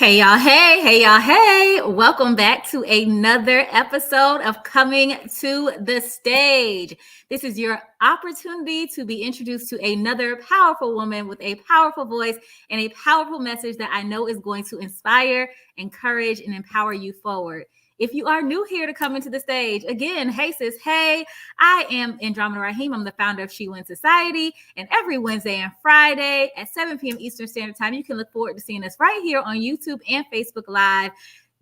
Hey y'all, hey y'all, hey. Welcome back to another episode of Coming to the Stage. This is your opportunity to be introduced to another powerful woman with a powerful voice and a powerful message that I know is going to inspire, encourage, and empower you forward. If you are new here to Come into the Stage, again, hey sis, hey, I am Andromeda Raheem. I'm the founder of She Wins Society. And every Wednesday and Friday at 7 p.m. Eastern Standard Time, you can look forward to seeing us right here on YouTube and Facebook Live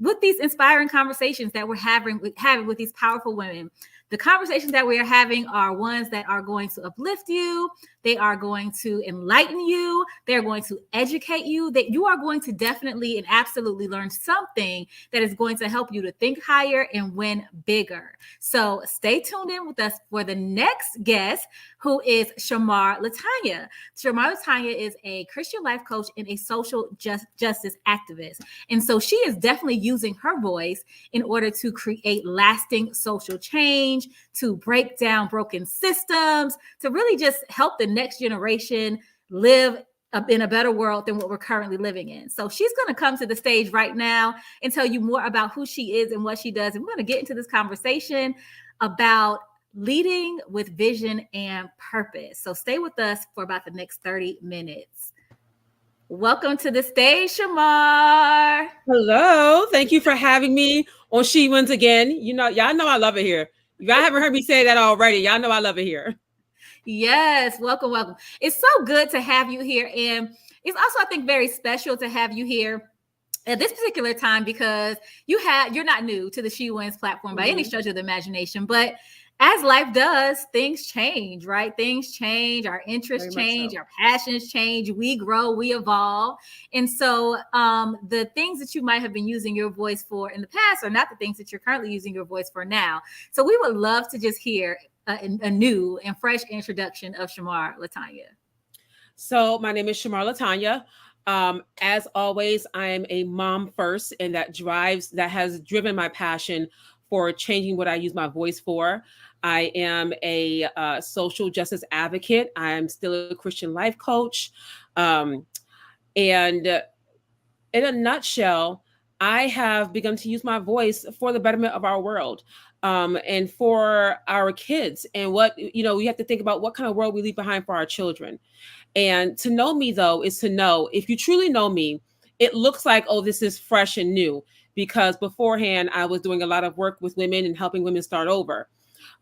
with these inspiring conversations that we're having with these powerful women. The conversations that we are having are ones that are going to uplift you. They are going to enlighten you. They're going to educate you. That you are going to definitely and absolutely learn something that is going to help you to think higher and win bigger. So stay tuned in with us for the next guest, who is Chamar Latanja. Chamar Latanja is a Christian life coach and a social justice activist. And so she is definitely using her voice in order to create lasting social change, to break down broken systems, to really just help the next generation live in a better world than what we're currently living in. So she's going to come to the stage right now and tell you more about who she is and what she does. And we're going to get into this conversation about leading with vision and purpose. So stay with us for about the next 30 minutes. Welcome to the stage, Chamar. Hello. Thank you for having me on She Wins again. Y'all know I love it here. Y'all haven't heard me say that already. Y'all know I love it here. Yes, welcome. It's so good to have you here. And it's also, I think, very special to have you here at this particular time because you're not new to the She Wins platform by any stretch of the imagination, but as life does, things change, right? Things change, our interests change, our passions change, we grow, we evolve. And so the things that you might have been using your voice for in the past are not the things that you're currently using your voice for now. So we would love to just hear a new and fresh introduction of Chamar Latanja. So my name is Chamar Latanja. As always, I am a mom first, and that has driven my passion for changing what I use my voice for. I am a social justice advocate. I am still a Christian life coach. And in a nutshell, I have begun to use my voice for the betterment of our world. And for our kids, and we have to think about what kind of world we leave behind for our children. And to know me, though, is to know, if you truly know me, it looks like, oh, this is fresh and new, because beforehand I was doing a lot of work with women and helping women start over.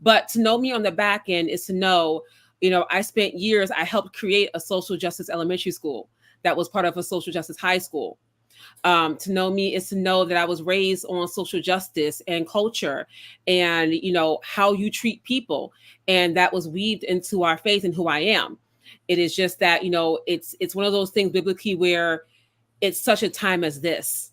But to know me on the back end is to know, I spent years, I helped create a social justice elementary school that was part of a social justice high school. To know me is to know that I was raised on social justice and culture and, how you treat people. And that was weaved into our faith and who I am. It is just that, it's one of those things biblically where it's such a time as this.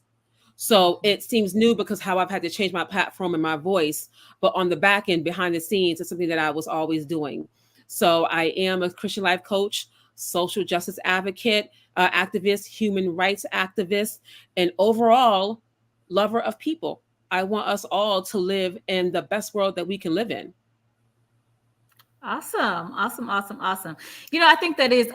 So it seems new because how I've had to change my platform and my voice, but on the back end, behind the scenes, it's something that I was always doing. So I am a Christian life coach, social justice advocate, activist, human rights activist, and overall lover of people. I want us all to live in the best world that we can live in. Awesome. I think that is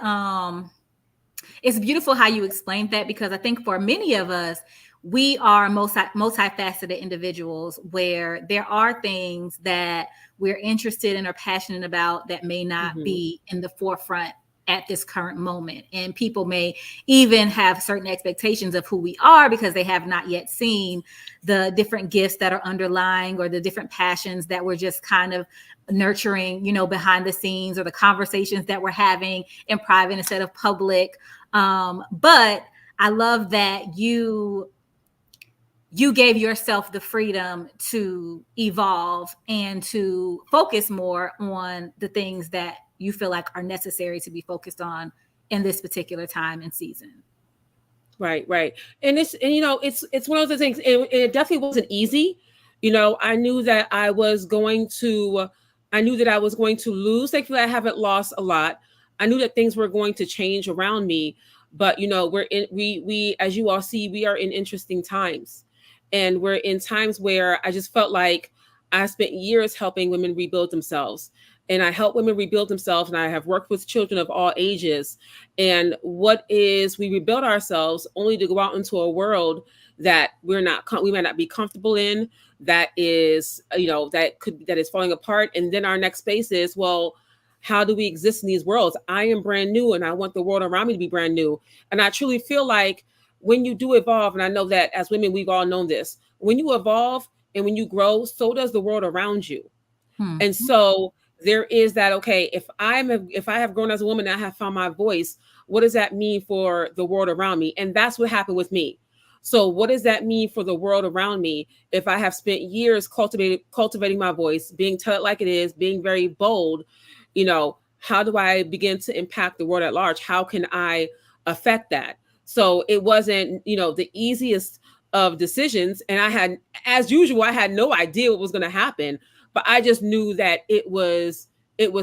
it's beautiful how you explained that, because I think for many of us, we are multifaceted individuals where there are things that we're interested in or passionate about that may not be in the forefront at this current moment. And people may even have certain expectations of who we are because they have not yet seen the different gifts that are underlying or the different passions that we're just kind of nurturing, behind the scenes, or the conversations that we're having in private instead of public. But I love that you gave yourself the freedom to evolve and to focus more on the things that you feel like are necessary to be focused on in this particular time and season. Right. And it's one of those things. It definitely wasn't easy. I knew that I was going to lose. Thankfully, I haven't lost a lot. I knew that things were going to change around me, but we as you all see, we are in interesting times. And we're in times where I just felt like I spent years helping women rebuild themselves. and I help women rebuild themselves. And I have worked with children of all ages. And what is, we rebuild ourselves only to go out into a world that we might not be comfortable in, that is, that is falling apart. And then our next space is, well, how do we exist in these worlds? I am brand new and I want the world around me to be brand new. And I truly feel like when you do evolve, and I know that as women, we've all known this, when you evolve and when you grow, so does the world around you. Hmm. And so there is that, okay, if I have grown as a woman and I have found my voice, what does that mean for the world around me? And that's what happened with me. So what does that mean for the world around me if I have spent years cultivating my voice, being tell it like it is, being very bold, how do I begin to impact the world at large? How can I affect that? So it wasn't, the easiest of decisions. And as usual, I had no idea what was going to happen, but I just knew that it was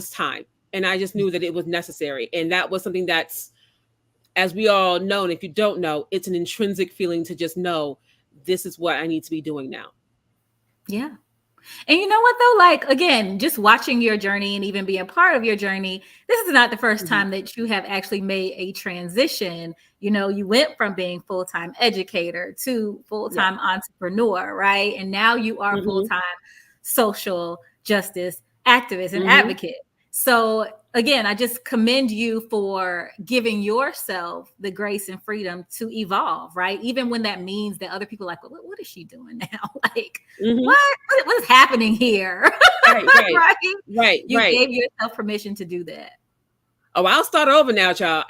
time. And I just knew that it was necessary. And that was something that's, as we all know, and if you don't know, it's an intrinsic feeling to just know this is what I need to be doing now. Yeah. And you know what though? Like, again, just watching your journey and even being part of your journey, this is not the first time that you have actually made a transition. You went from being full-time educator to full-time entrepreneur, right? And now you are full-time social justice activist and advocate. So again, I just commend you for giving yourself the grace and freedom to evolve, right? Even when that means that other people are like, well, what is she doing now? Like, what is happening here? Right. You gave yourself permission to do that. Oh, I'll start over now, child.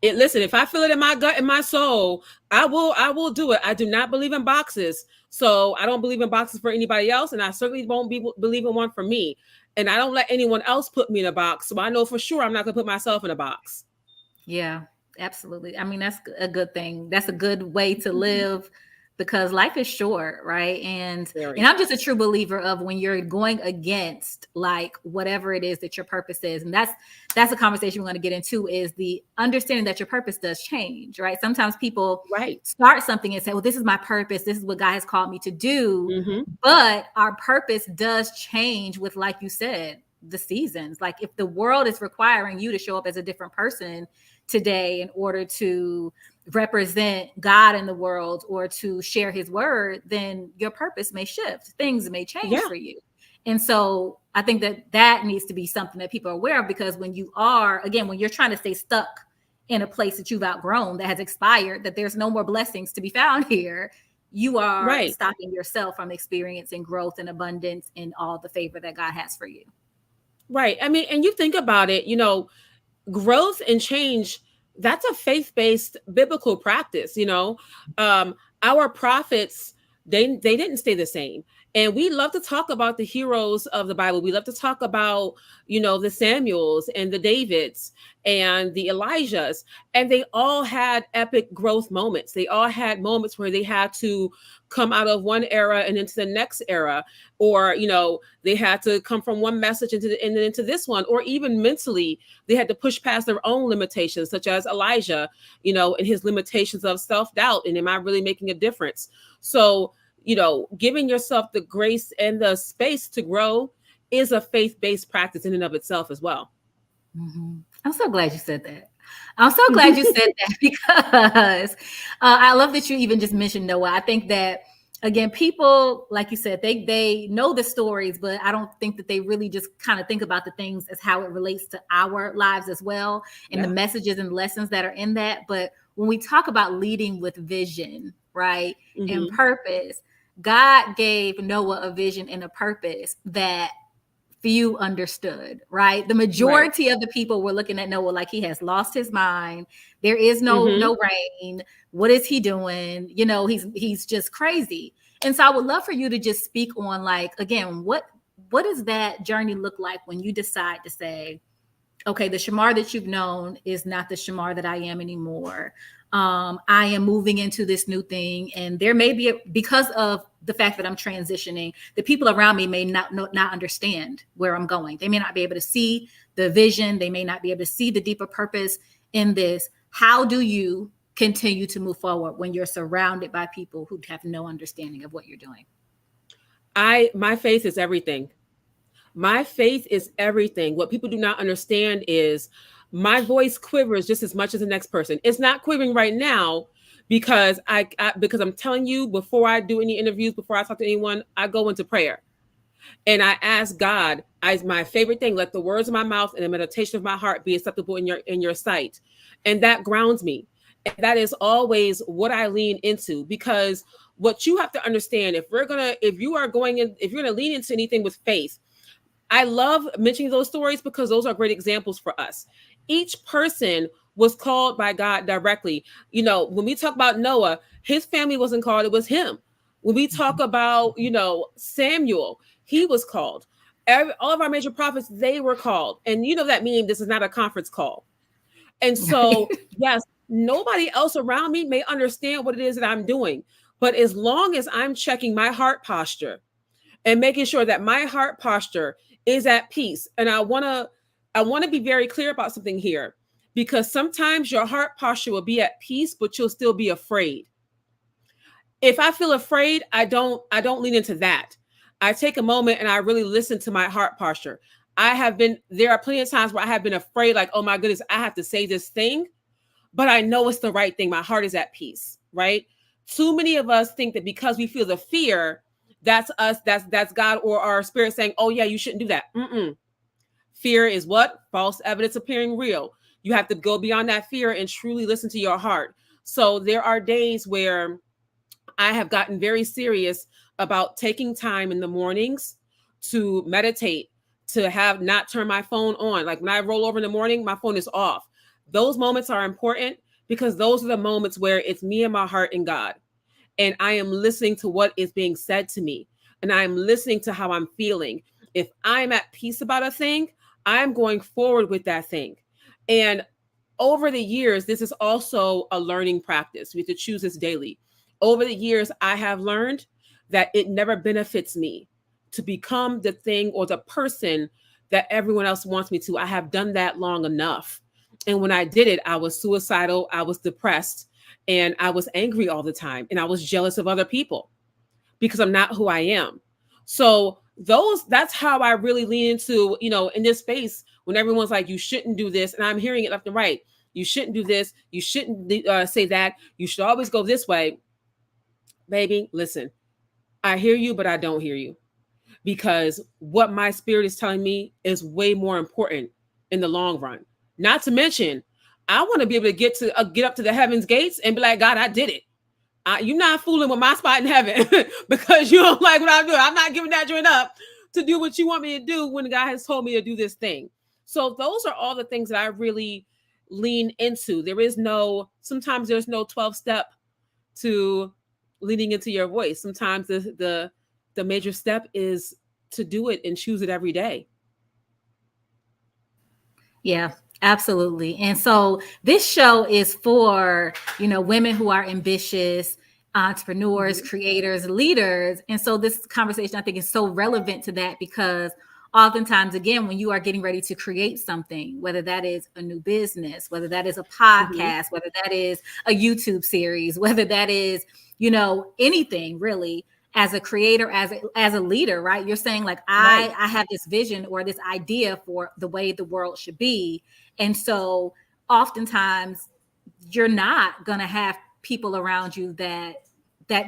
Listen, if I feel it in my gut and my soul, I will do it. I do not believe in boxes. So I don't believe in boxes for anybody else. And I certainly won't believe in one for me. And I don't let anyone else put me in a box. So I know for sure I'm not going to put myself in a box. Yeah, absolutely. I mean, that's a good thing. That's a good way to live, because life is short, right? And I'm just a true believer of when you're going against like whatever it is that your purpose is. And that's a conversation we're going to get into, is the understanding that your purpose does change, right? Sometimes people start something and say, well, this is my purpose. This is what God has called me to do. But our purpose does change with, like you said, the seasons. Like if the world is requiring you to show up as a different person today in order to represent God in the world or to share his word, then your purpose may shift. Things may change for you. And so I think that needs to be something that people are aware of, because when you're trying to stay stuck in a place that you've outgrown, that has expired, that there's no more blessings to be found here, you are stopping yourself from experiencing growth and abundance and all the favor that God has for you. Right. I mean, and you think about it, growth and change, that's a faith-based biblical practice. Our prophets, they didn't stay the same. And we love to talk about the heroes of the Bible. We love to talk about, the Samuels and the Davids and the Elijahs. And they all had epic growth moments. They all had moments where they had to come out of one era and into the next era, or, they had to come from one message into this one, or even mentally, they had to push past their own limitations, such as Elijah, and his limitations of self-doubt. And am I really making a difference? So, giving yourself the grace and the space to grow is a faith-based practice in and of itself as well. I'm so glad you said that. I'm so glad you said that, because I love that you even just mentioned Noah. I think that, again, people, like you said, they know the stories, but I don't think that they really just kind of think about the things as how it relates to our lives as well, and the messages and lessons that are in that. But when we talk about leading with vision, right, and purpose, God gave Noah a vision and a purpose that few understood, right? The majority of the people were looking at Noah like he has lost his mind. There is no rain. What is he doing? He's just crazy. And so I would love for you to just speak on, like, again, what does that journey look like when you decide to say, okay, the Chamar that you've known is not the Chamar that I am anymore. I am moving into this new thing, and there may be because of the fact that I'm transitioning, the people around me may not understand where I'm going. They may not be able to see the vision. They may not be able to see the deeper purpose in this. How do you continue to move forward when you're surrounded by people who have no understanding of what you're doing? My faith is everything. My faith is everything. What people do not understand is my voice quivers just as much as the next person. It's not quivering right now because because I'm telling you, before I do any interviews, before I talk to anyone, I go into prayer and I ask God, my favorite thing, let the words of my mouth and the meditation of my heart be acceptable in your sight. And that grounds me. And that is always what I lean into, because what you have to understand, if you are going in, if you're going to lean into anything with faith, I love mentioning those stories because those are great examples for us. Each person was called by God directly. You know, when we talk about Noah, his family wasn't called, it was him. When we talk about, Samuel, he was called. All of our major prophets, they were called. And you know that meaning this is not a conference call. And so, yes, nobody else around me may understand what it is that I'm doing. But as long as I'm checking my heart posture, and making sure that my heart posture is at peace. And I want to be very clear about something here, because sometimes your heart posture will be at peace, but you'll still be afraid. If I feel afraid, I don't lean into that. I take a moment and I really listen to my heart posture. There are plenty of times where I have been afraid, like, oh my goodness, I have to say this thing, but I know it's the right thing. My heart is at peace, right? Too many of us think that because we feel the fear, that's us, that's God or our spirit saying, oh yeah, you shouldn't do that. Fear is what? False evidence appearing real. You have to go beyond that fear and truly listen to your heart. So there are days where I have gotten very serious about taking time in the mornings to meditate, to have not turn my phone on. Like when I roll over in the morning, my phone is off. Those moments are important because those are the moments where it's me and my heart and God. And I am listening to what is being said to me. And I'm listening to how I'm feeling. If I'm at peace about a thing, I'm going forward with that thing. And over the years, this is also a learning practice. We have to choose this daily. Over the years, I have learned that it never benefits me to become the thing or the person that everyone else wants me to. I have done that long enough. And when I did it, I was suicidal, I was depressed, and I was angry all the time. And I was jealous of other people because I'm not who I am. So that's how I really lean into, in this space when everyone's like, you shouldn't do this. And I'm hearing it left and right. You shouldn't do this. You shouldn't say that. You should always go this way. Baby, listen, I hear you, but I don't hear you, because what my spirit is telling me is way more important in the long run. Not to mention, I want to be able to get up to the heaven's gates and be like, God, I did it. You're not fooling with my spot in heaven because you don't like what I'm doing. I'm not giving that joint up to do what you want me to do when God has told me to do this thing. So those are all the things that I really lean into. Sometimes there's no 12 step to leaning into your voice. Sometimes the major step is to do it and choose it every day. Yeah, absolutely. And so this show is for, women who are ambitious, entrepreneurs, creators, leaders. And so this conversation, I think, is so relevant to that because oftentimes, again, when you are getting ready to create something, whether that is a new business, whether that is a podcast, whether that is a YouTube series, whether that is, anything really, as a creator, as a leader, right? You're saying like, I have this vision or this idea for the way the world should be. And so oftentimes you're not going to have people around you that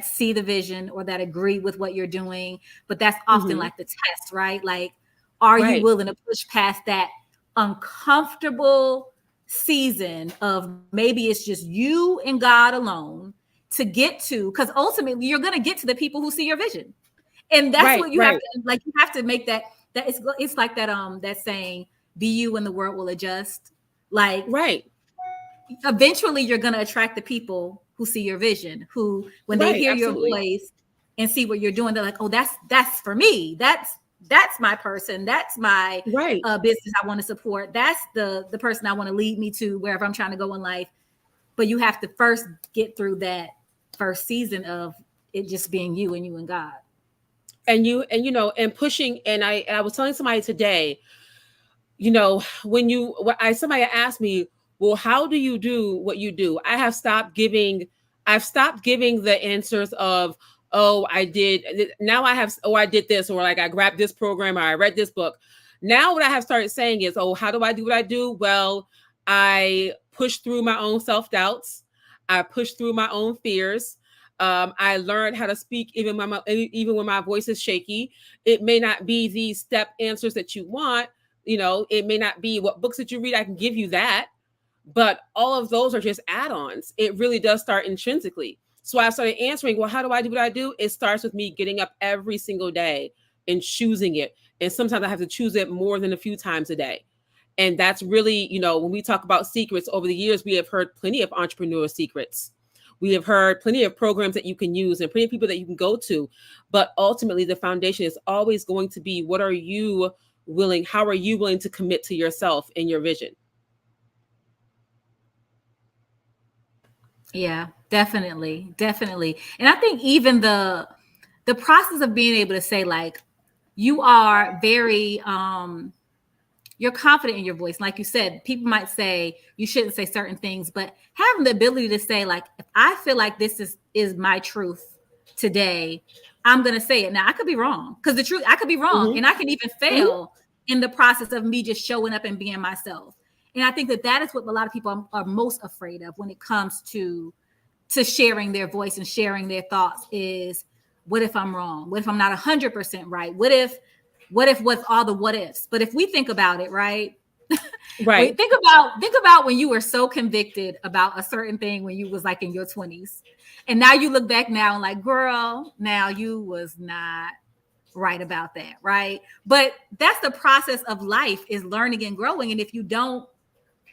see the vision or that agree with what you're doing. But that's often like the test, right? Like, are you willing to push past that uncomfortable season of maybe it's just you and God alone to get to, because ultimately you're going to get to the people who see your vision. And that's what you have to, like, you have to make that it's like that saying, be you and the world will adjust. Like, eventually you're going to attract the people who see your vision, who, when they hear your voice and see what you're doing, they're like, oh, that's for me. That's my person. That's my business I want to support. That's the person I want to lead me to wherever I'm trying to go in life. But you have to first get through that first season of it just being you and God. And pushing. And I was telling somebody today, somebody asked me, well, how do you do what you do? I've stopped giving the answers of, oh, I did, now I have, oh, I did this, or like I grabbed this program, or I read this book. Now what I have started saying is, oh, how do I do what I do? Well, I push through my own self-doubts. I push through my own fears. I learned how to speak even when my voice is shaky. It may not be the step answers that you want. It may not be what books that you read. I can give you that, but all of those are just add-ons. It really does start intrinsically. So I started answering, well, how do I do what I do? It starts with me getting up every single day and choosing it. And sometimes I have to choose it more than a few times a day. And that's really, when we talk about secrets over the years, we have heard plenty of entrepreneur secrets. We have heard plenty of programs that you can use and plenty of people that you can go to. But ultimately, the foundation is always going to be, how are you willing to commit to yourself and your vision? Yeah, definitely. Definitely. And I think even the process of being able to say, like, you are very you're confident in your voice. Like you said, people might say you shouldn't say certain things, but having the ability to say, like, if I feel like this is my truth today, I'm gonna say it. Now I could be wrong, because the truth, I could be wrong, and I can even fail in the process of me just showing up and being myself. And I think that is what a lot of people are most afraid of when it comes to sharing their voice and sharing their thoughts is, what if I'm wrong? What if I'm not 100% right? What if what's all the what ifs? But if we think about it, right? Right. Think about when you were so convicted about a certain thing when you was like in your 20s. And now you look back now and like, girl, now you was not right about that, right? But that's the process of life, is learning and growing. And if you don't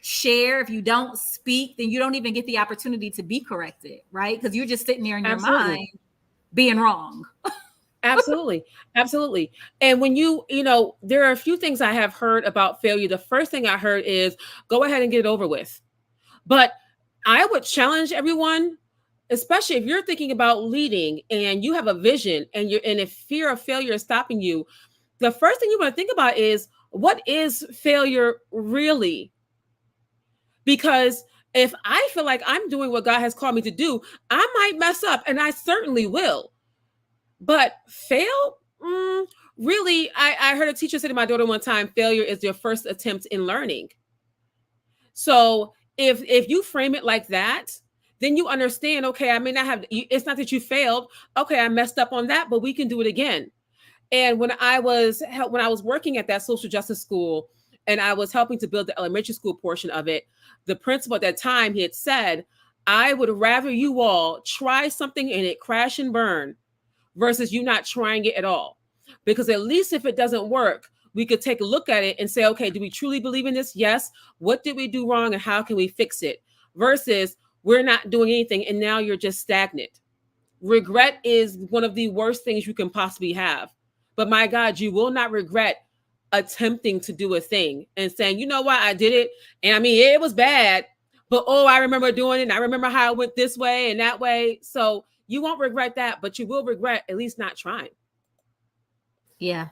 share, if you don't speak, then you don't even get the opportunity to be corrected, right? Because you're just sitting there in your Absolutely. mind being wrong. Absolutely. Absolutely. And when there are a few things I have heard about failure. The first thing I heard is, go ahead and get it over with. But I would challenge everyone, especially if you're thinking about leading and you have a vision and if fear of failure is stopping you, the first thing you want to think about is, what is failure really? Because if I feel like I'm doing what God has called me to do, I might mess up, and I certainly will. But fail? Really, I heard a teacher say to my daughter one time, failure is your first attempt in learning. So if you frame it like that, then you understand, okay, I may not have, it's not that you failed. Okay, I messed up on that, but we can do it again. And when I was working at that social justice school, and I was helping to build the elementary school portion of it, the principal at that time, he had said, I would rather you all try something and it crash and burn versus you not trying it at all. Because at least if it doesn't work, we could take a look at it and say, okay, do we truly believe in this? Yes. What did we do wrong and how can we fix it? Versus we're not doing anything and now you're just stagnant. Regret is one of the worst things you can possibly have. But my God, you will not regret attempting to do a thing and saying, you know what, I did it. And I mean, it was bad, but oh, I remember doing it. And I remember how it went this way and that way. So you won't regret that, but you will regret at least not trying. Yeah,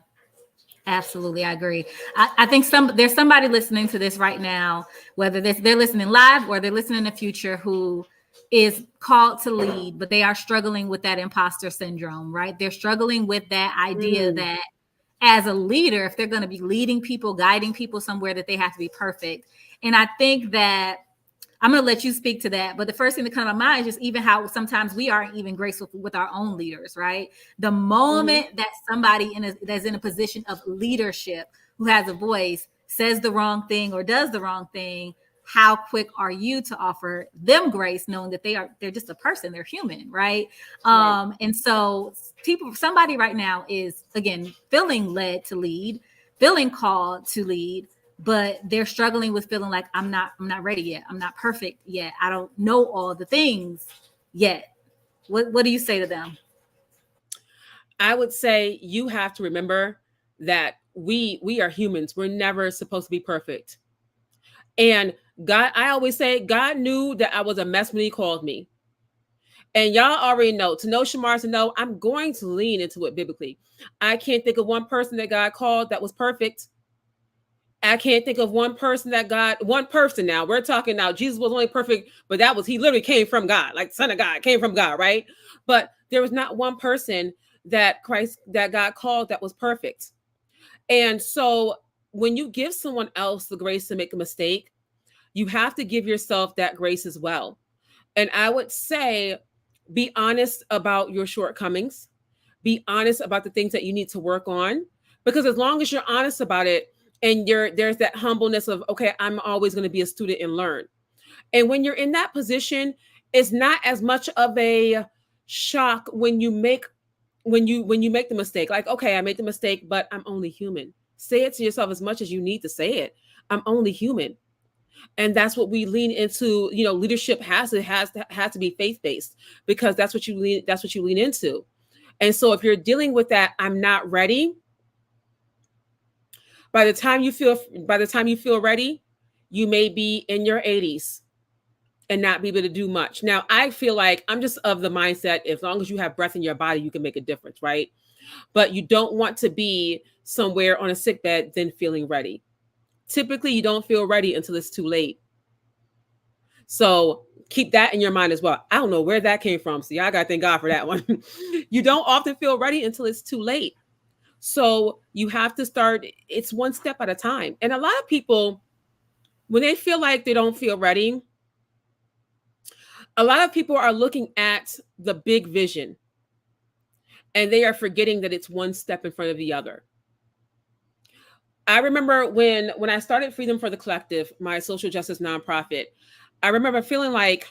absolutely. I agree. I think there's somebody listening to this right now, whether they're listening live or they're listening in the future, who is called to lead, but they are struggling with that imposter syndrome, right? They're struggling with that idea that as a leader, if they're going to be leading people, guiding people somewhere, that they have to be perfect. And I think that I'm going to let you speak to that. But the first thing that comes to my mind is just even how sometimes we aren't even graceful with our own leaders, right? The moment that somebody that's in a position of leadership, who has a voice, says the wrong thing or does the wrong thing, how quick are you to offer them grace, knowing that they're just a person, they're human, right? And so somebody right now is, again, feeling led to lead, feeling called to lead, but they're struggling with feeling like I'm not ready yet. I'm not perfect yet. I don't know all the things yet. What do you say to them? I would say you have to remember that we are humans. We're never supposed to be perfect. And God, I always say, God knew that I was a mess when he called me. And y'all already know, to know Chamar, to know I'm going to lean into it biblically. I can't think of one person that God called that was perfect. I can't think of one person that God, one person now. We're talking now, Jesus was only perfect, but he literally came from God, like Son of God, came from God, right? But there was not one person that God called that was perfect. And so when you give someone else the grace to make a mistake, you have to give yourself that grace as well. And I would say, be honest about your shortcomings. Be honest about the things that you need to work on. Because as long as you're honest about it, and there's that humbleness of, okay, I'm always going to be a student and learn. And when you're in that position, it's not as much of a shock when you make the mistake. Like, okay, I made the mistake, but I'm only human. Say it to yourself as much as you need to say it. I'm only human. And that's what we lean into. Leadership has to be faith-based, because that's what you lean into. And so if you're dealing with that, I'm not ready, by the time you feel ready, you may be in your 80s and not be able to do much. Now, I feel like I'm just of the mindset, as long as you have breath in your body, you can make a difference, right? But you don't want to be somewhere on a sick bed then feeling ready. Typically, you don't feel ready until it's too late. So keep that in your mind as well. I don't know where that came from. See, I got to thank God for that one. You don't often feel ready until it's too late. So you have to start, it's one step at a time. And a lot of people, when they feel like they don't feel ready, a lot of people are looking at the big vision, and they are forgetting that it's one step in front of the other. I remember when I started Freedom for the Collective, my social justice nonprofit, I remember feeling like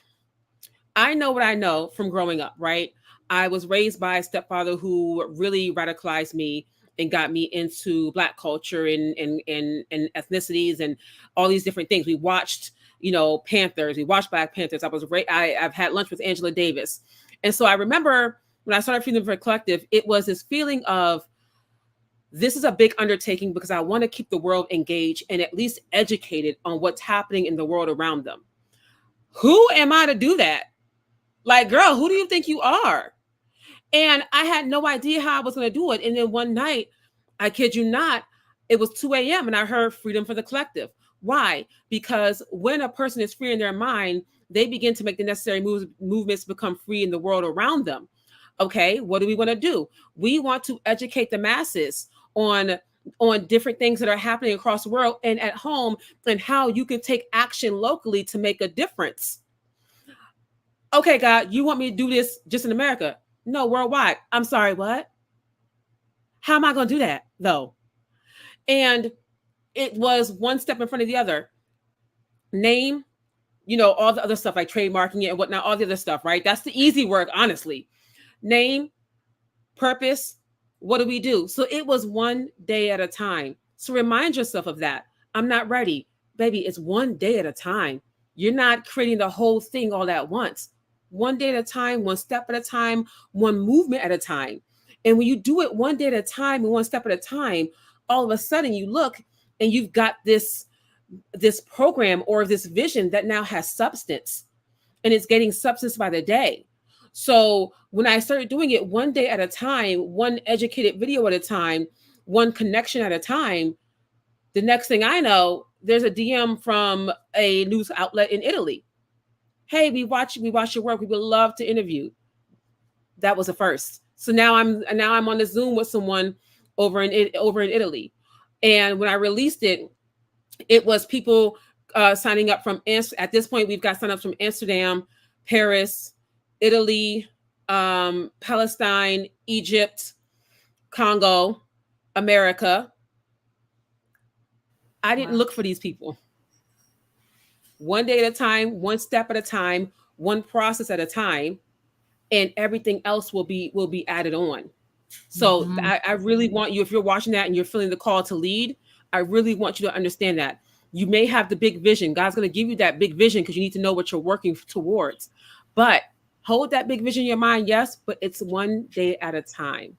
I know what I know from growing up, right? I was raised by a stepfather who really radicalized me and got me into Black culture and ethnicities and all these different things. We watched, Panthers. We watched Black Panthers. I've had lunch with Angela Davis. And so I remember when I started Freedom for the Collective, it was this feeling of, this is a big undertaking because I want to keep the world engaged and at least educated on what's happening in the world around them. Who am I to do that? Like, girl, who do you think you are? And I had no idea how I was going to do it. And then one night, I kid you not, it was 2 a.m. and I heard Freedom for the Collective. Why? Because when a person is free in their mind, they begin to make the necessary movements to become free in the world around them. Okay, what do we want to do? We want to educate the masses on different things that are happening across the world and at home, and how you can take action locally to make a difference. Okay, God, you want me to do this just in America? No, worldwide. I'm sorry, what? How am I going to do that, though? And it was one step in front of the other. Name, all the other stuff like trademarking it and whatnot, all the other stuff, right? That's the easy work, honestly. Name, purpose, what do we do? So it was one day at a time. So remind yourself of that. I'm not ready. Baby, it's one day at a time. You're not creating the whole thing all at once. One day at a time, one step at a time, one movement at a time. And when you do it one day at a time and one step at a time, all of a sudden you look and you've got this program or this vision that now has substance, and it's getting substance by the day. So when I started doing it one day at a time, one educated video at a time, one connection at a time, the next thing I know, there's a DM from a news outlet in Italy. Hey, we watch your work. We would love to interview. That was a first. So now I'm on the Zoom with someone over in Italy. And when I released it, it was people signing up from, at this point, we've got signups from Amsterdam, Paris, Italy, Palestine, Egypt, Congo, America. I didn't look for these people. One day at a time, one step at a time, one process at a time, and everything else will be added on. So I really want you, if you're watching that and you're feeling the call to lead, I really want you to understand that. You may have the big vision. God's going to give you that big vision because you need to know what you're working towards. But hold that big vision in your mind, yes, but it's one day at a time.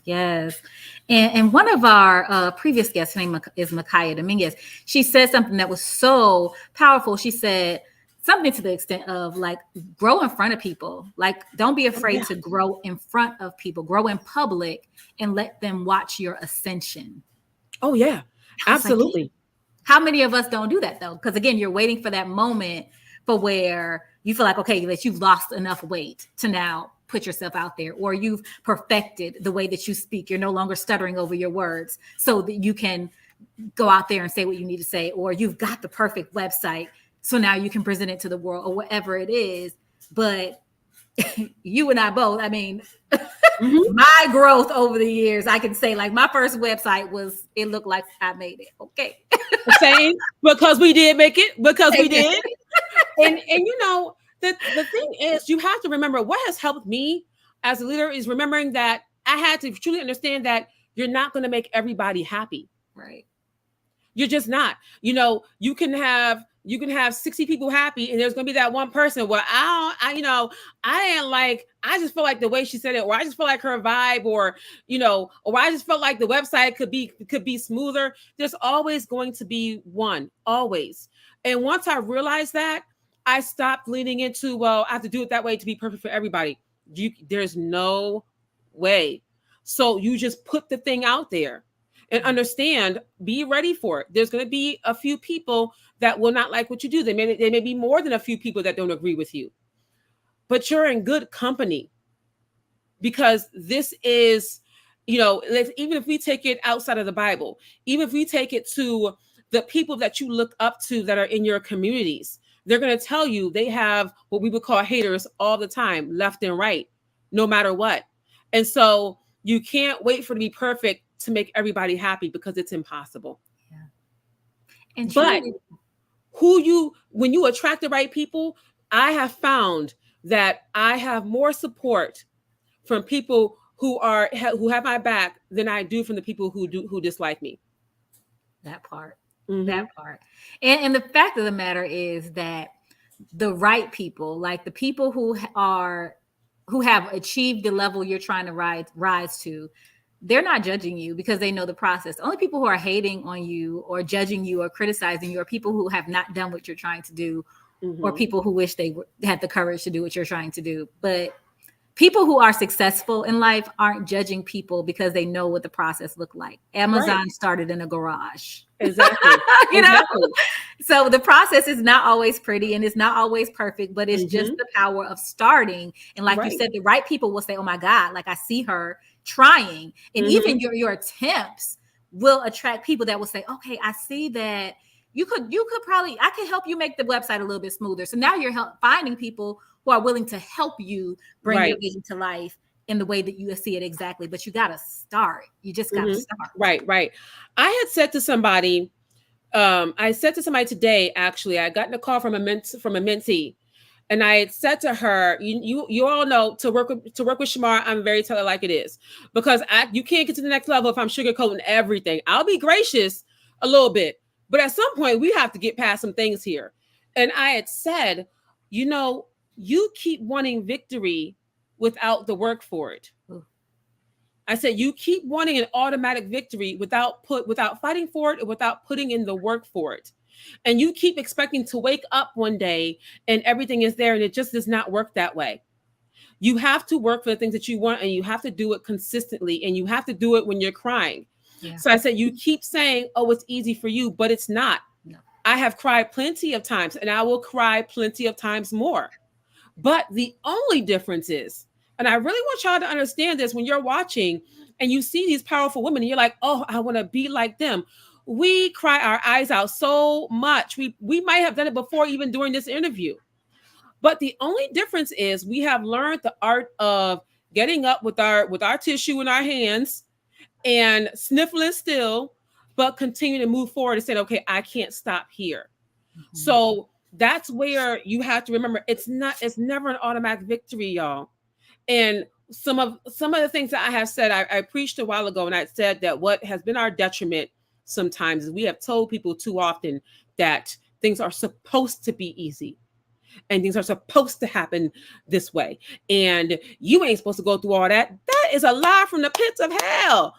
Yes. And one of our previous guests, her name is Makaya Dominguez. She said something that was so powerful. She said something to the extent of, like, grow in front of people. Like, don't be afraid to grow in front of people, grow in public, and let them watch your ascension. Oh yeah, absolutely. How many of us don't do that though? Because again, you're waiting for that moment for where you feel like, okay, that you've lost enough weight to now put yourself out there, or you've perfected the way that you speak. You're no longer stuttering over your words so that you can go out there and say what you need to say, or you've got the perfect website. So now you can present it to the world or whatever it is. But you and I both, I mean, my growth over the years, I can say like my first website it looked like I made it. Okay. Same, because we did make it, because we did. And you know, the thing is, you have to remember what has helped me as a leader is remembering that I had to truly understand that you're not going to make everybody happy. Right. You're just not. You know, you can have 60 people happy, and there's gonna be that one person where I just feel like the way she said it, or I just feel like her vibe, or or I just felt like the website could be smoother. There's always going to be one, always. And once I realized that, I stopped leaning into, well, I have to do it that way to be perfect for everybody. There's no way. So you just put the thing out there. And understand, be ready for it. There's going to be a few people that will not like what you do. There may be more than a few people that don't agree with you. But you're in good company, because this is, even if we take it outside of the Bible, even if we take it to the people that you look up to that are in your communities, they're going to tell you they have what we would call haters all the time, left and right, no matter what. And so you can't wait for it to be perfect to make everybody happy, because it's impossible. Yeah. And but when you attract the right people, I have found that I have more support from people who have my back than I do from the people who dislike me. That part. That part. And the fact of the matter is that the right people, like the people who have achieved the level you're trying to rise to, they're not judging you because they know the process. The only people who are hating on you or judging you or criticizing you are people who have not done what you're trying to do, or people who wish they had the courage to do what you're trying to do. But people who are successful in life aren't judging people because they know what the process looked like. Amazon started in a garage. Exactly. Exactly. So the process is not always pretty and it's not always perfect, but it's just the power of starting. And like you said, the right people will say, oh my God, like I see her trying. And even your attempts will attract people that will say, okay, I see that you could probably, I can help you make the website a little bit smoother. So now you're finding people who are willing to help you bring your vision to life in the way that you see it exactly. But you got to start. You just got to start. Right. I had said to somebody, today, actually, I got a call from a mentee, and I had said to her, you all know, to work with Chamar, I'm very tell it like it is, because you can't get to the next level if I'm sugarcoating everything. I'll be gracious a little bit, but at some point we have to get past some things here. And I had said, you keep wanting victory without the work for it. I said, you keep wanting an automatic victory without fighting for it, or without putting in the work for it. And you keep expecting to wake up one day and everything is there, and it just does not work that way. You have to work for the things that you want, and you have to do it consistently, and you have to do it when you're crying. Yeah. So I said, you keep saying, oh, it's easy for you, but it's not. No. I have cried plenty of times, and I will cry plenty of times more. But the only difference is, and I really want y'all to understand this, when you're watching and you see these powerful women and you're like, oh, I want to be like them. We cry our eyes out so much. We might have done it before, even during this interview. But the only difference is we have learned the art of getting up with our tissue in our hands and sniffling still, but continue to move forward and say, okay, I can't stop here. So that's where you have to remember, it's never an automatic victory, y'all. And some of the things that I have said, I preached a while ago, and I said that what has been our detriment sometimes is we have told people too often that things are supposed to be easy and things are supposed to happen this way. And you ain't supposed to go through all that. That is a lie from the pits of hell.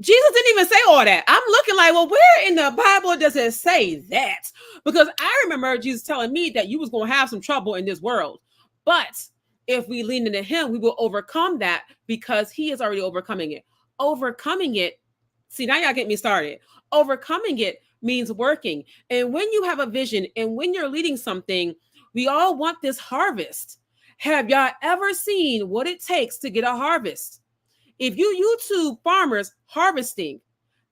Jesus didn't even say all that. I'm looking like, well, where in the Bible does it say that? Because I remember Jesus telling me that you was going to have some trouble in this world. But if we lean into him, we will overcome that, because he is already overcoming it. Overcoming it See, now y'all get me started. Overcoming it means working. And when you have a vision and when you're leading something, we all want this harvest. Have y'all ever seen what it takes to get a harvest? If you YouTube farmers harvesting,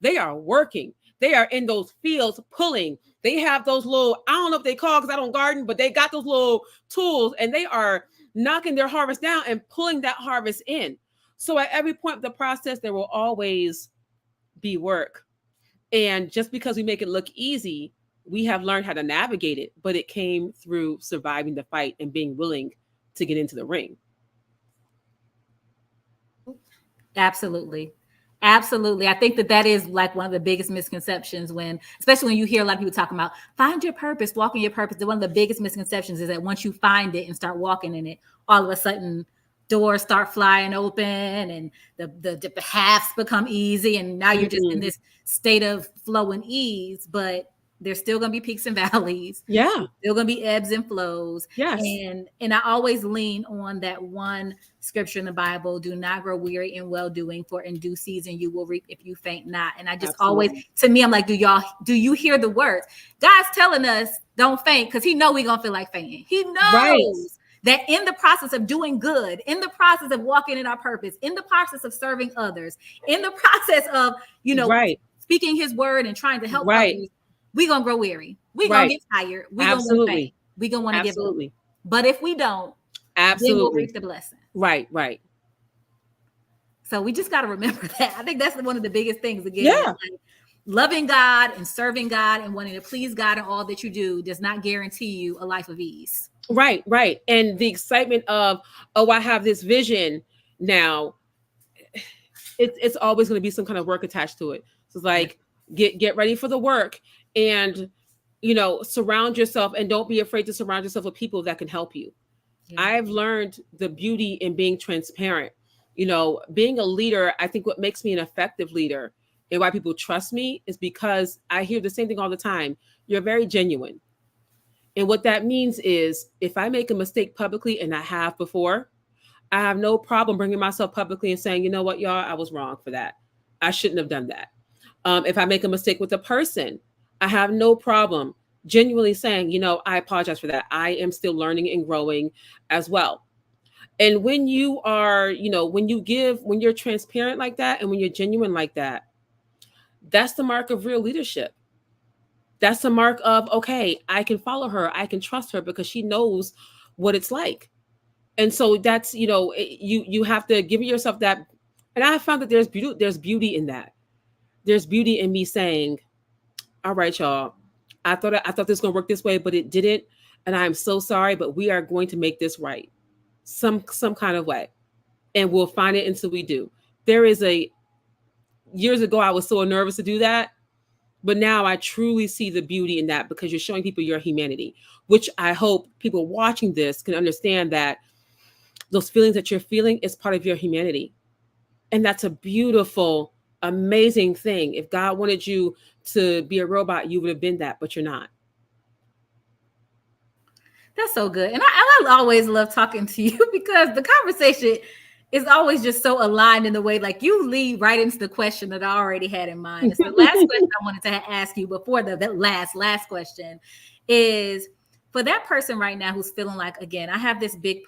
they are working. They are in those fields pulling. They have those little, I don't know if they call because I don't garden, but they got those little tools and they are knocking their harvest down and pulling that harvest in. So at every point of the process, there will always be work. And just because we make it look easy, we have learned how to navigate it, but it came through surviving the fight and being willing to get into the ring. Absolutely. Absolutely. I think that that is like one of the biggest misconceptions when, especially when you hear a lot of people talking about find your purpose, walk in your purpose. One of the biggest misconceptions is that once you find it and start walking in it, all of a sudden doors start flying open and the paths become easy. And now you're just in this state of flow and ease, but there's still going to be peaks and valleys. Yeah. Still going to be ebbs and flows. Yes. And I always lean on that one scripture in the Bible, do not grow weary in well-doing, for in due season you will reap if you faint not. And I just always, to me, I'm like, do you hear the words? God's telling us don't faint because he know we're going to feel like fainting. He knows that in the process of doing good, in the process of walking in our purpose, in the process of serving others, in the process of, speaking his word and trying to help others, we're going to grow weary. We're going to get tired. We're going to faint. We're going to want to give up. But if we don't, then we'll reap the blessing. Right. So we just got to remember that. I think that's one of the biggest things. Again, like loving God and serving God and wanting to please God in all that you do does not guarantee you a life of ease. Right. And the excitement of, oh, I have this vision now. It's always going to be some kind of work attached to it. So it's like, get ready for the work and, surround yourself and don't be afraid to surround yourself with people that can help you. Yeah. I've learned the beauty in being transparent. Being a leader, I think what makes me an effective leader and why people trust me is because I hear the same thing all the time. You're very genuine. And what that means is if I make a mistake publicly, and I have before, I have no problem bringing myself publicly and saying, you know what, y'all, I was wrong for that. I shouldn't have done that. If I make a mistake with a person, I have no problem genuinely saying, I apologize for that. I am still learning and growing as well. And when you are, when you're transparent like that and when you're genuine like that, that's the mark of real leadership. That's the mark of, okay, I can follow her. I can trust her because she knows what it's like. And so that's, you have to give yourself that. And I found that there's beauty in that. There's beauty in me saying, all right, y'all, I thought this was going to work this way, but it didn't. And I'm so sorry, but we are going to make this right some kind of way. And we'll find it until we do. Years ago, I was so nervous to do that. But now I truly see the beauty in that because you're showing people your humanity, which I hope people watching this can understand that those feelings that you're feeling is part of your humanity. And that's a beautiful, amazing thing. If God wanted you to be a robot, you would have been that, but you're not. That's so good. And I always love talking to you because the conversation is always just so aligned in the way, like you lead right into the question that I already had in mind. It's the last question I wanted to ask you before the last question is for that person right now who's feeling like, again, I have this big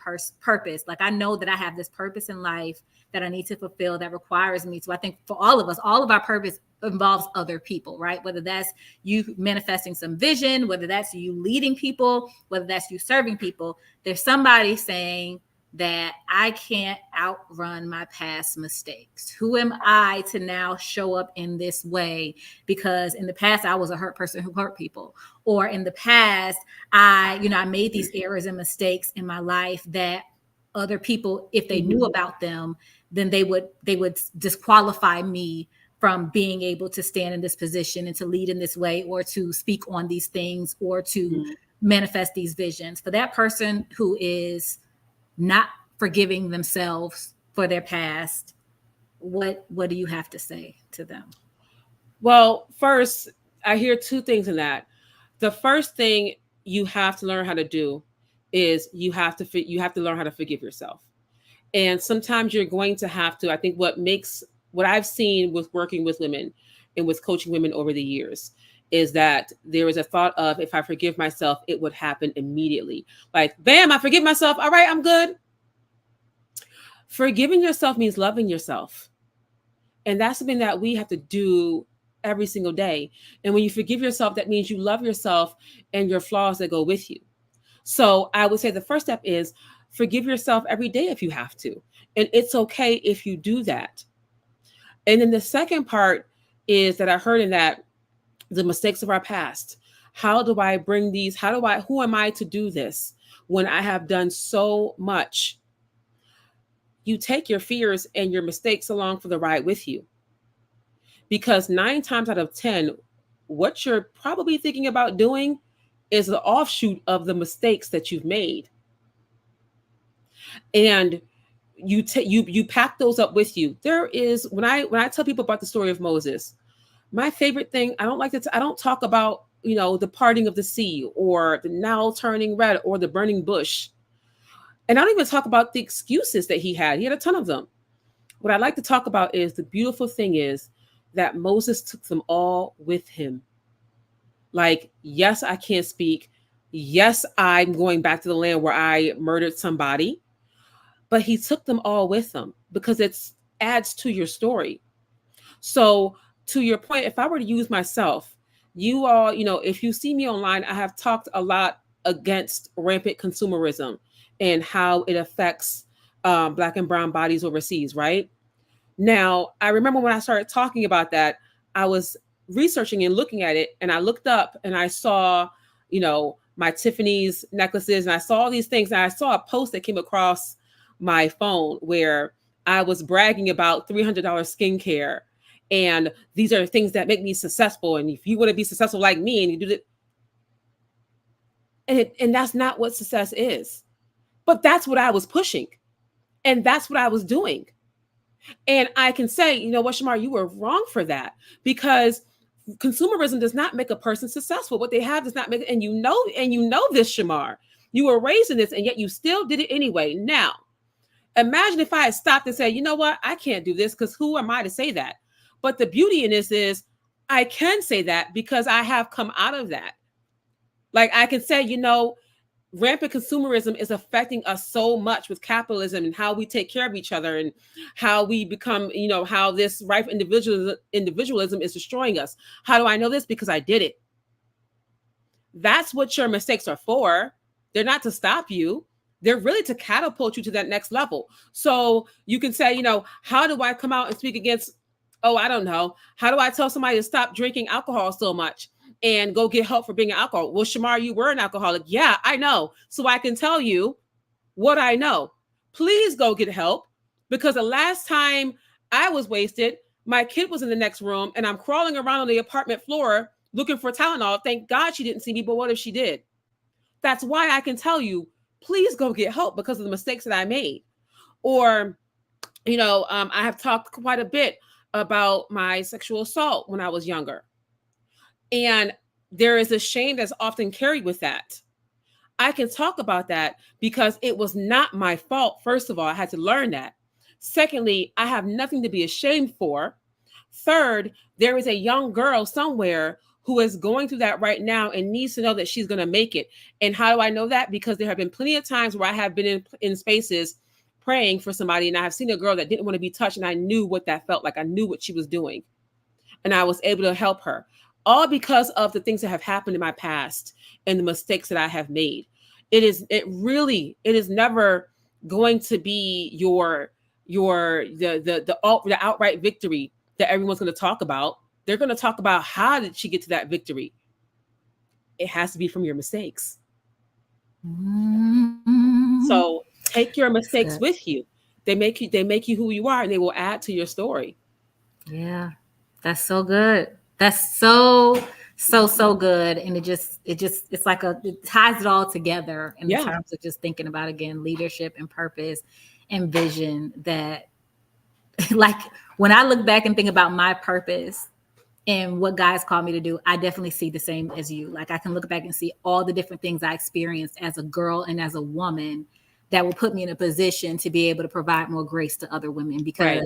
purpose. Like I know that I have this purpose in life that I need to fulfill that requires me to. I think for all of us, all of our purpose involves other people, right? Whether that's you manifesting some vision, whether that's you leading people, whether that's you serving people, there's somebody saying that I can't outrun my past mistakes. Who am I to now show up in this way? Because in the past, I was a hurt person who hurt people. Or in the past, I made these errors and mistakes in my life that other people, if they knew about them, then they would disqualify me from being able to stand in this position and to lead in this way or to speak on these things or to manifest these visions. For that person who is not forgiving themselves for their past, what do you have to say to them? Well, first, I hear two things in that. The first thing you have to learn how to do is you have to learn how to forgive yourself. And sometimes you're going to have to, I think what makes what I've seen with working with women and with coaching women over the years is that there is a thought of, if I forgive myself, it would happen immediately. Like, bam, I forgive myself. All right, I'm good. Forgiving yourself means loving yourself. And that's something that we have to do every single day. And when you forgive yourself, that means you love yourself and your flaws that go with you. So I would say the first step is forgive yourself every day if you have to. And it's okay if you do that. And then the second part is that I heard in that the mistakes of our past. How do I bring these? Who am I to do this when I have done so much? You take your fears and your mistakes along for the ride with you. Because 9 times out of 10, what you're probably thinking about doing is the offshoot of the mistakes that you've made. And you pack those up with you. There is, when I tell people about the story of Moses, my favorite thing, I don't talk about, the parting of the sea or the Nile turning red or the burning bush. And I don't even talk about the excuses that he had. He had a ton of them. What I like to talk about is the beautiful thing is that Moses took them all with him. Like, yes, I can't speak. Yes, I'm going back to the land where I murdered somebody. But he took them all with him because it adds to your story. So to your point, if I were to use myself, you all, if you see me online, I have talked a lot against rampant consumerism and how it affects Black and brown bodies overseas, right? Now, I remember when I started talking about that, I was researching and looking at it, and I looked up and I saw, my Tiffany's necklaces, and I saw all these things, and I saw a post that came across my phone where I was bragging about $300 skincare. And these are things that make me successful. And if you want to be successful like me and you do it, and that's not what success is. But that's what I was pushing. And that's what I was doing. And I can say, you know what, Chamar, you were wrong for that, because consumerism does not make a person successful. What they have does not make it. And you know this, Chamar. You were raised in this, and yet you still did it anyway. Now, imagine if I had stopped and said, you know what, I can't do this, because who am I to say that? But the beauty in this is I can say that because I have come out of that. Like, I can say, rampant consumerism is affecting us so much with capitalism and how we take care of each other and how we become, how this rife individualism is destroying us. How do I know this? Because I did it. That's what your mistakes are for. They're not to stop you. They're really to catapult you to that next level. So you can say, how do I come out and speak against, I don't know. How do I tell somebody to stop drinking alcohol so much and go get help for being an alcoholic? Well, Chamar, you were an alcoholic. Yeah, I know. So I can tell you what I know. Please go get help, because the last time I was wasted, my kid was in the next room and I'm crawling around on the apartment floor looking for Tylenol. Thank God she didn't see me, but what if she did? That's why I can tell you, please go get help, because of the mistakes that I made. Or, I have talked quite a bit about my sexual assault when I was younger. And there is a shame that's often carried with that. I can talk about that because it was not my fault. First of all, I had to learn that. Secondly, I have nothing to be ashamed for. Third, there is a young girl somewhere who is going through that right now and needs to know that she's going to make it. And how do I know that? Because there have been plenty of times where I have been in spaces praying for somebody, and I have seen a girl that didn't want to be touched, and I knew what that felt like. I knew what she was doing, and I was able to help her, all because of the things that have happened in my past and the mistakes that I have made. It is never going to be the outright victory that everyone's going to talk about. They're going to talk about, how did she get to that victory? It has to be from your mistakes. Mm-hmm. So take your mistakes with you. They make you who you are, and they will add to your story. Yeah, that's so good. That's so good. And it ties it all together in terms of just thinking about, again, leadership and purpose and vision. That, like, when I look back and think about my purpose and what God's called me to do, I definitely see the same as you. Like, I can look back and see all the different things I experienced as a girl and as a woman that will put me in a position to be able to provide more grace to other women, because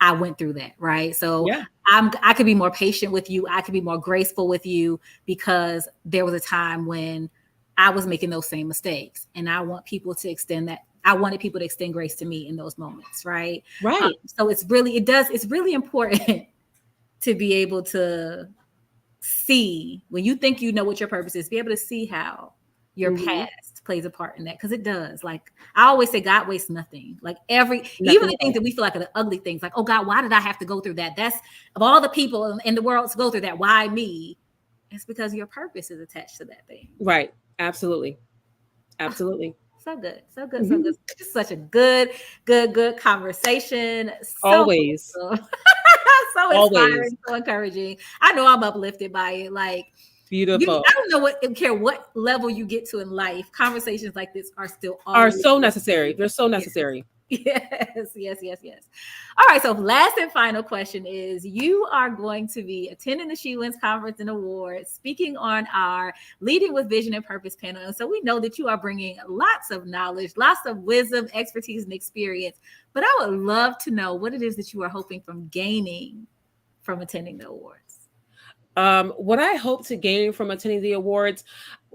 I went through that, right? So Yeah. I could be more patient with you. I could be more graceful with you because there was a time when I was making those same mistakes, and I want people to extend that. I wanted people to extend grace to me in those moments, right? Right. So it's really important to be able to see when you think you know what your purpose is, be able to see how your past plays a part in that, because it does. Like I always say, God wastes nothing. Like even the things that we feel like are the ugly things, like, oh God, why did I have to go through that? That's of all the people in the world to go through that, why me? It's because your purpose is attached to that thing. Right. Absolutely. Absolutely. So good, so good, so good. Just such a good conversation. So Always. so Always. inspiring, so encouraging. I know I'm uplifted by it. Like Beautiful. I don't care what level you get to in life. Conversations like this are still Are always so necessary. They're so necessary. Yes. All right. So last and final question is, you are going to be attending the She Wins Conference and Awards, speaking on our Leading with Vision and Purpose panel. And so we know that you are bringing lots of knowledge, lots of wisdom, expertise, and experience. But I would love to know what it is that you are hoping from gaining from attending the awards. What I hope to gain from attending the awards,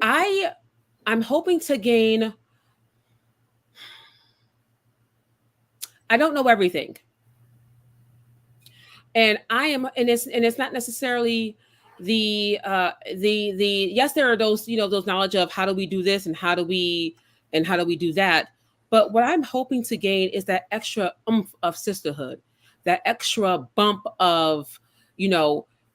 I'm hoping to gain. I don't know everything, and it's not necessarily the yes, there are those those knowledge of how do we do this and how do we do that, but what I'm hoping to gain is that extra oomph of sisterhood, that extra bump of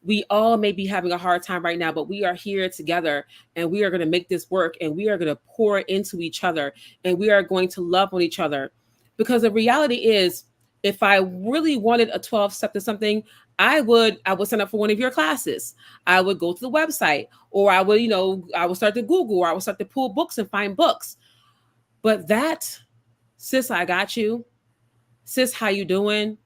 we all may be having a hard time right now, but we are here together and we are going to make this work, and we are going to pour into each other, and we are going to love on each other. Because the reality is, if I really wanted a 12 step to something, I would sign up for one of your classes. I would go to the website, or I would start to Google, or I would start to pull books and find books. But that, sis, I got you. Sis, how you doing?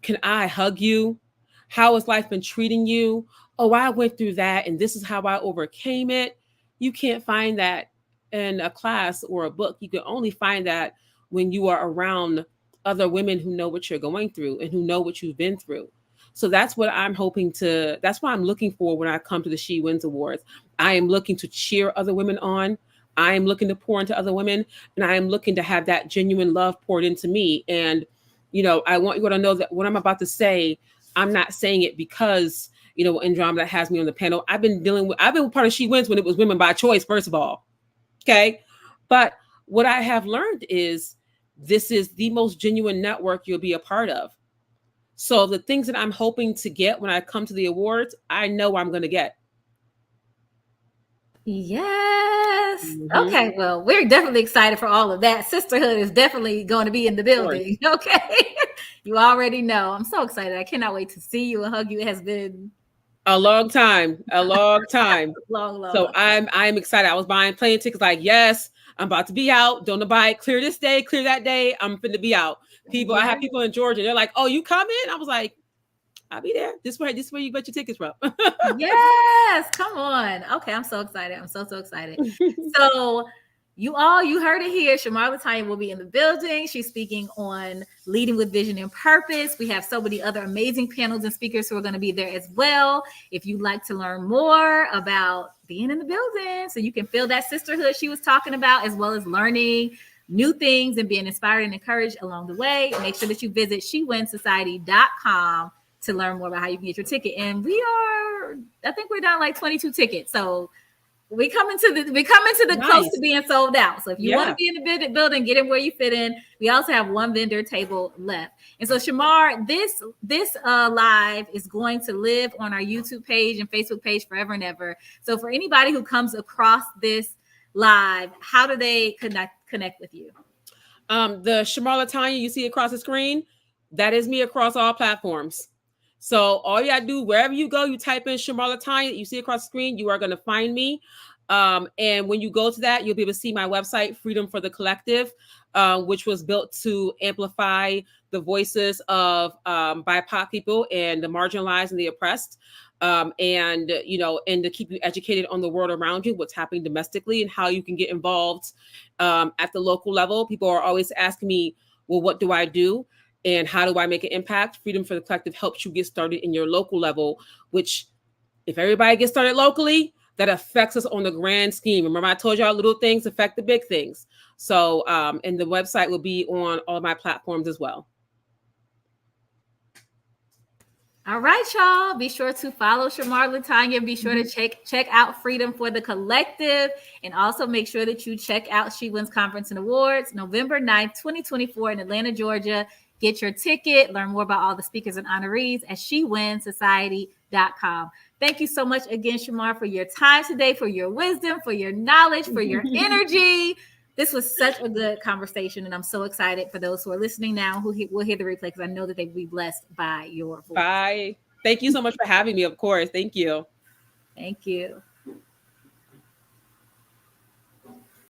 Can I hug you? How has life been treating you? Oh, I went through that, and this is how I overcame it. You can't find that in a class or a book. You can only find that when you are around other women who know what you're going through and who know what you've been through. So that's what I'm that's what I'm looking for when I come to the She Wins Awards. I am looking to cheer other women on. I am looking to pour into other women, and I am looking to have that genuine love poured into me. And, I want you to know that what I'm about to say, I'm not saying it because, Indram that has me on the panel. I've been part of She Wins when it was women by choice, first of all. Okay. But what I have learned is this is the most genuine network you'll be a part of. So the things that I'm hoping to get when I come to the awards, I know I'm going to get. Yes. Okay. Well, we're definitely excited for all of that. Sisterhood is definitely going to be in the building. Okay. You already know. I'm so excited. I cannot wait to see you and hug you. It has been a long time. long. So I'm excited. I was buying plane tickets like, yes, I'm about to be out. Don't nobody clear this day, clear that day. I'm finna be out. I have people in Georgia. They're like, oh, you coming? I was like, I'll be there. This way you get your tickets from. Yes, come on. Okay, I'm so excited. I'm so excited. So you heard it here. Chamar Latanja will be in the building. She's speaking on Leading with Vision and Purpose. We have so many other amazing panels and speakers who are going to be there as well. If you'd like to learn more about being in the building so you can feel that sisterhood she was talking about, as well as learning new things and being inspired and encouraged along the way, make sure that you visit shewinsociety.com to learn more about how you can get your ticket. And I think we're down like 22 tickets. So we coming to the nice. Close to being sold out. So if you want to be in the building, get in where you fit in. We also have one vendor table left. And so Chamar, this live is going to live on our YouTube page and Facebook page forever and ever. So for anybody who comes across this live, how do they connect with you? The Chamar Latanja you see across the screen, that is me across all platforms. So all you gotta do, wherever you go, you type in Chamar Latanja, you see across the screen, you are going to find me. And when you go to that, you'll be able to see my website, Freedom for the Collective, which was built to amplify the voices of BIPOC people and the marginalized and the oppressed. And to keep you educated on the world around you, what's happening domestically, and how you can get involved at the local level. People are always asking me, well, what do I do? And how do I make an impact? Freedom for the Collective helps you get started in your local level, which if everybody gets started locally, that affects us on the grand scheme. Remember, I told y'all little things affect the big things. So, and the website will be on all of my platforms as well. All right, y'all. Be sure to follow Chamar Latanja. Be sure to check out Freedom for the Collective. And also make sure that you check out She Wins Conference and Awards, November 9th, 2024 in Atlanta, Georgia. Get your ticket. Learn more about all the speakers and honorees at SheWinsSociety.com. Thank you so much again, Chamar, for your time today, for your wisdom, for your knowledge, for your energy. This was such a good conversation, and I'm so excited for those who are listening now who will hear the replay, because I know that they will be blessed by your voice. Bye. Thank you so much for having me, of course. Thank you. Thank you.